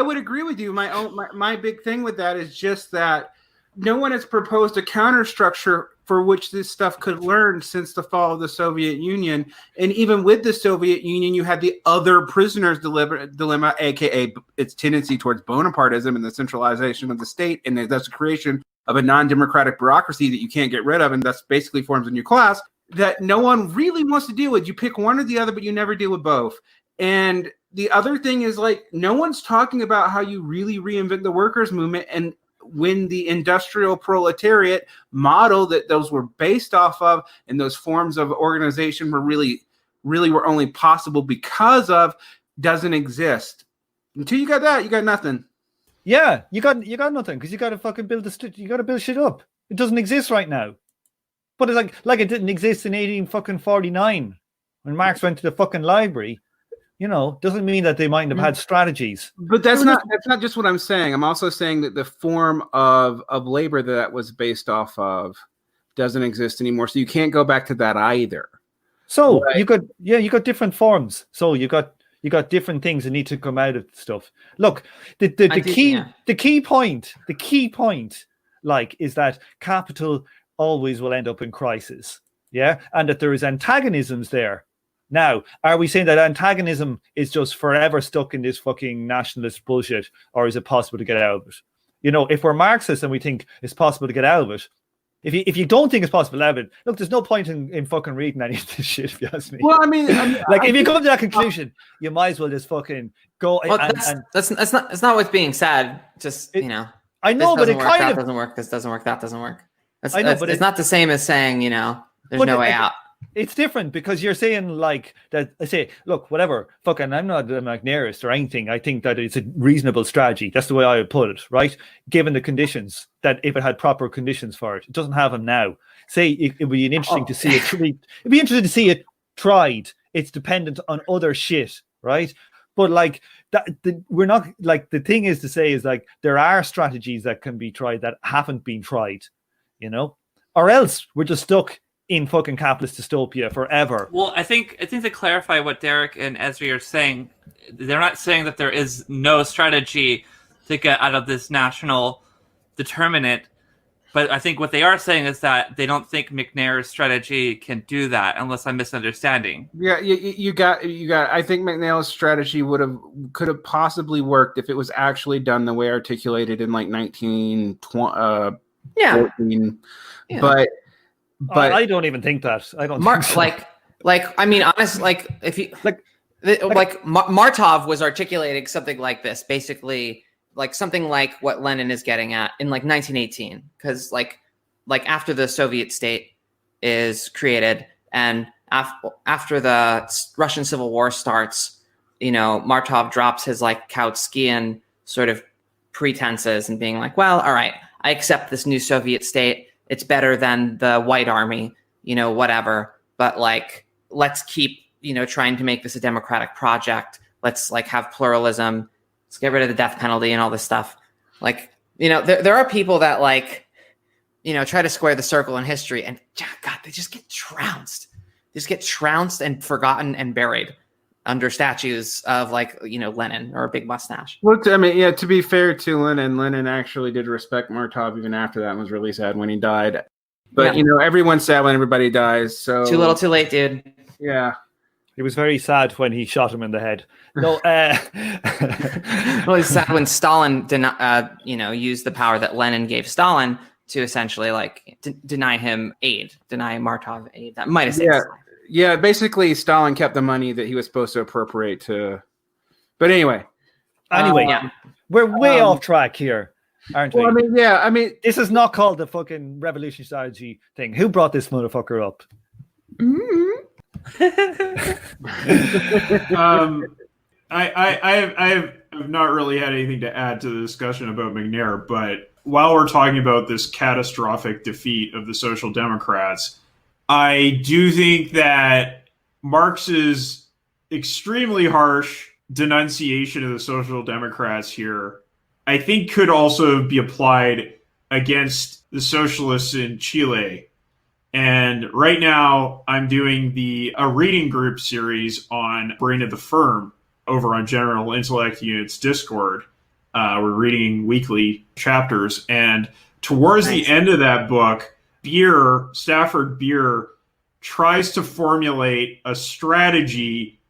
would agree with you. My big thing with that is just that no one has proposed a counterstructure for which this stuff could learn since the fall of the Soviet Union. And even with the Soviet Union, you had the other prisoners dilemma, aka its tendency towards Bonapartism and the centralization of the state, and thus the creation of a non-democratic bureaucracy that you can't get rid of, and thus basically forms a new class that no one really wants to deal with. You pick one or the other, but you never deal with both. And the other thing is, no one's talking about how you really reinvent the workers' movement and when the industrial proletariat model that those were based off of and those forms of organization were really were only possible because of doesn't exist. Until you got that, you got nothing. Yeah, you got nothing because you got to fucking build you got to build shit up. It doesn't exist right now. But it's like it didn't exist in 1849 when Marx went to the fucking library. Doesn't mean that they mightn't have had strategies. But that's not just what I'm saying. I'm also saying that the form of labor that was based off of doesn't exist anymore. So you can't go back to that either. So you got different forms. So you got different things that need to come out of stuff. Look, the key point is that capital always will end up in crisis. Yeah, and that there is antagonisms there. Now, are we saying that antagonism is just forever stuck in this fucking nationalist bullshit, or is it possible to get out of it? If we're Marxists and we think it's possible to get out of it, if you don't think it's possible to get out of it, look, there's no point in fucking reading any of this shit, if you ask me. Well, I mean if you come to that conclusion, you might as well just fucking go. Well, that's not what's being said. I know, but it kind that of doesn't work. This doesn't work. That doesn't work. I know, but it's not the same as saying, there's no way out. It's different because you're saying like that. I say, look, whatever, fucking, I'm not a McNairist or anything. I think that it's a reasonable strategy. That's the way I would put it, right? Given the conditions, that if it had proper conditions for it, it doesn't have them now. Say it would be interesting to see it. It'd be interesting to see it tried. It's dependent on other shit, right? But like that, we're not like the thing is to say is like there are strategies that can be tried that haven't been tried, or else we're just stuck in fucking capitalist dystopia forever. Well, I think to clarify what Derick and Ezri are saying, they're not saying that there is no strategy to get out of this national determinant, but I think what they are saying is that they don't think McNair's strategy can do that, unless I'm misunderstanding. Yeah, you got. I think McNair's strategy could have possibly worked if it was actually done the way articulated in like 1914. Yeah. But I don't even think that. I don't think so. I mean, honestly, like if you Martov was articulating something like this, basically, like something like what Lenin is getting at in like 1918, because like after the Soviet state is created and after the Russian Civil War starts, Martov drops his like Kautskian sort of pretenses and being like, well, all right, I accept this new Soviet state. It's better than the White Army, whatever. But like, let's keep, trying to make this a democratic project. Let's like have pluralism. Let's get rid of the death penalty and all this stuff. Like, there are people that like, try to square the circle in history, and God, they just get trounced. They just get trounced and forgotten and buried under statues of like, Lenin or a big mustache. Well, I mean, yeah, to be fair to Lenin actually did respect Martov even after that and was really sad when he died. But, everyone's sad when everybody dies. So too little, too late, dude. Yeah. He was very sad when he shot him in the head. No, well, he's sad when Stalin used the power that Lenin gave Stalin to essentially like deny him aid, deny Martov aid. That might have saved his life. Yeah, basically, Stalin kept the money that he was supposed to appropriate to. But anyway, we're way off track here, aren't we? Well, I mean, this is not called the fucking revolutionary strategy thing. Who brought this motherfucker up? I have not really had anything to add to the discussion about McNair, but while we're talking about this catastrophic defeat of the Social Democrats, I do think that Marx's extremely harsh denunciation of the Social Democrats here, I think could also be applied against the socialists in Chile. And right now I'm doing a reading group series on Brain of the Firm over on General Intellect Unit's Discord. We're reading weekly chapters. And towards the end of that book, Stafford Beer tries to formulate a strategy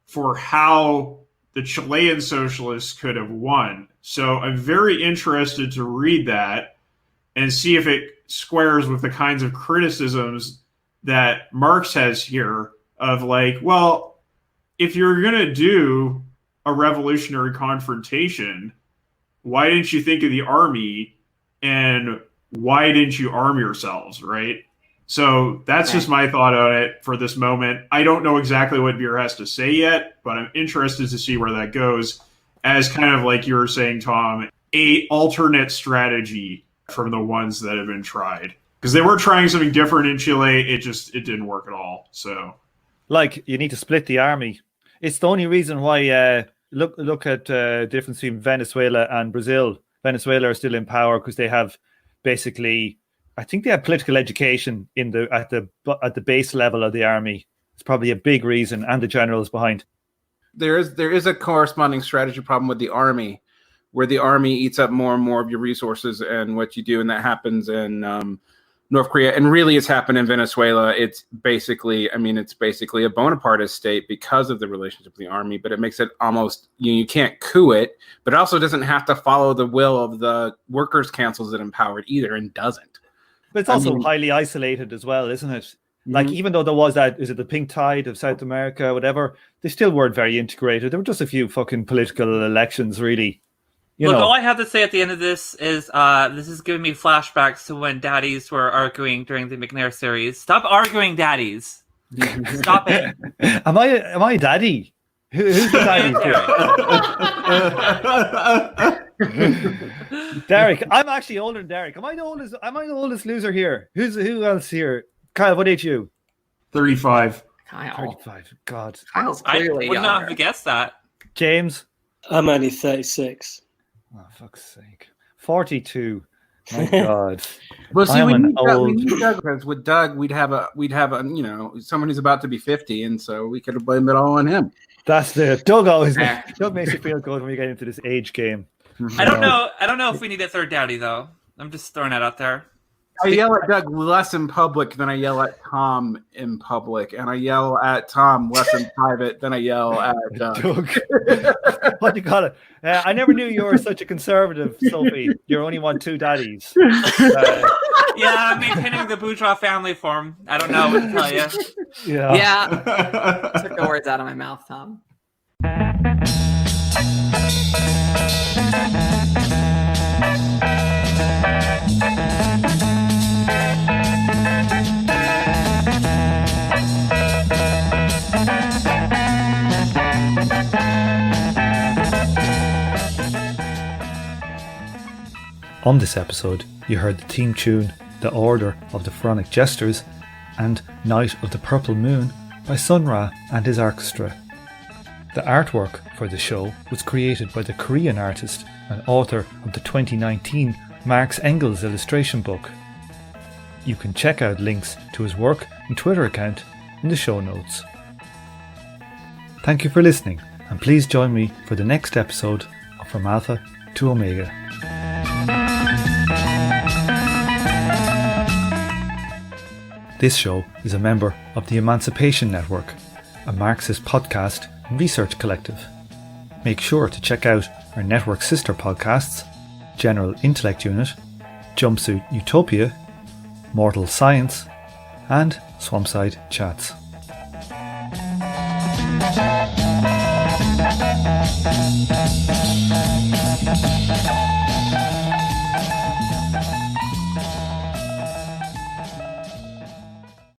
for how the Chilean socialists could have won. So I'm very interested to read that and see if it squares with the kinds of criticisms that Marx has here of like, well, if you're going to do a revolutionary confrontation, why didn't you think of the army and why didn't you arm yourselves, right? So that's just my thought on it for this moment. I don't know exactly what Beer has to say yet, but I'm interested to see where that goes as kind of like you were saying, Tom, a alternate strategy from the ones that have been tried. Because they were trying something different in Chile. It didn't work at all. So, like, you need to split the army. It's the only reason why, look at the difference between Venezuela and Brazil. Venezuela are still in power because they have basically, I think they have political education at the base level of the army. It's probably a big reason, and the generals behind. There is a corresponding strategy problem with the army, where the army eats up more and more of your resources and what you do, and that happens in North Korea, and really it's happened in Venezuela. It's basically a Bonapartist state because of the relationship with the army, but it makes it almost, you can't coup it, but it also doesn't have to follow the will of the workers' councils that empower it either, and doesn't. But it's also highly isolated as well, isn't it? Like, even though there was that, is it the pink tide of South America, whatever, they still weren't very integrated. There were just a few fucking political elections, really. Look, all I have to say at the end of this is this is giving me flashbacks to when daddies were arguing during the McNair series. Stop arguing, daddies. Stop it. Am I daddy? Who's the daddy here? Derick. I'm actually older than Derick. Am I the oldest loser here? Who else here? Kyle, what age you? 35. Kyle. 35. God. Kyle's I clearly would not have younger. guessed that. James. I'm only 36. Oh, fuck's sake. 42. My God. Well, see, I am we an need old. Doug, because with Doug, we'd have a someone who's about to be 50, and so we could blame it all on him. That's the Doug always. Fair. Doug makes you feel good when we get into this age game. I don't know if we need a third daddy though. I'm just throwing that out there. I yell at Doug less in public than I yell at Tom in public, and I yell at Tom less in private than I yell at Doug. Doug. What do you call it? I never knew you were such a conservative, Sophie. You only want 2 daddies. Yeah, I'm maintaining the bourgeois family form. I don't know what to tell you. Yeah. Yeah. Took the words out of my mouth, Tom. On this episode, you heard the theme tune The Order of the Pharaonic Jesters and Night of the Purple Moon by Sun Ra and his orchestra. The artwork for the show was created by the Korean artist and author of the 2019 Marx Engels Illustration book. You can check out links to his work and Twitter account in the show notes. Thank you for listening, and please join me for the next episode of From Alpha to Omega. This show is a member of the Emancipation Network, a Marxist podcast and research collective. Make sure to check out our network sister podcasts, General Intellect Unit, Jumpsuit Utopia, Mortal Science, and Swampside Chats.